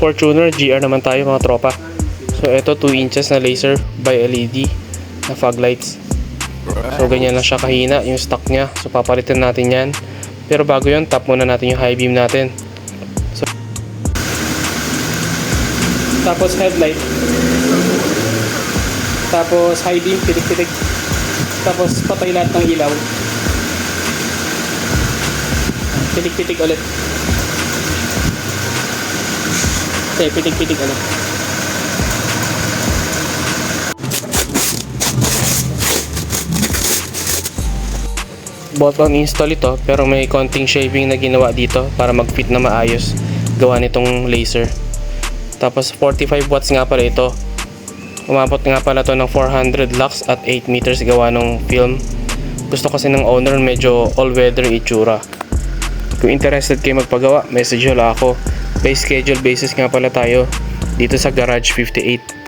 Fortuner GR naman tayo mga tropa. So ito 2 inches na laser by LED na fog lights. So ganyan lang siya kahina yung stock nya. So papalitan natin yan. Pero bago yun, tap muna natin yung high beam natin. So, tapos headlight. Tapos high beam, pitik-pitik. Tapos patay lahat ng ilaw. Pitik-pitik ulit. Okay, pitik-pitik ulit. Bolt-on install ito, pero may konting shaving na ginawa dito para mag-fit na maayos gawa nitong laser. Tapos 45 watts nga pala ito. Umabot nga pala to ng 400 lux at 8 meters gawa ng film. Gusto kasi ng owner medyo all-weather itsura. Kung interested kayo magpagawa, message nyo lang ako. By schedule basis nga pala tayo dito sa Garage 58.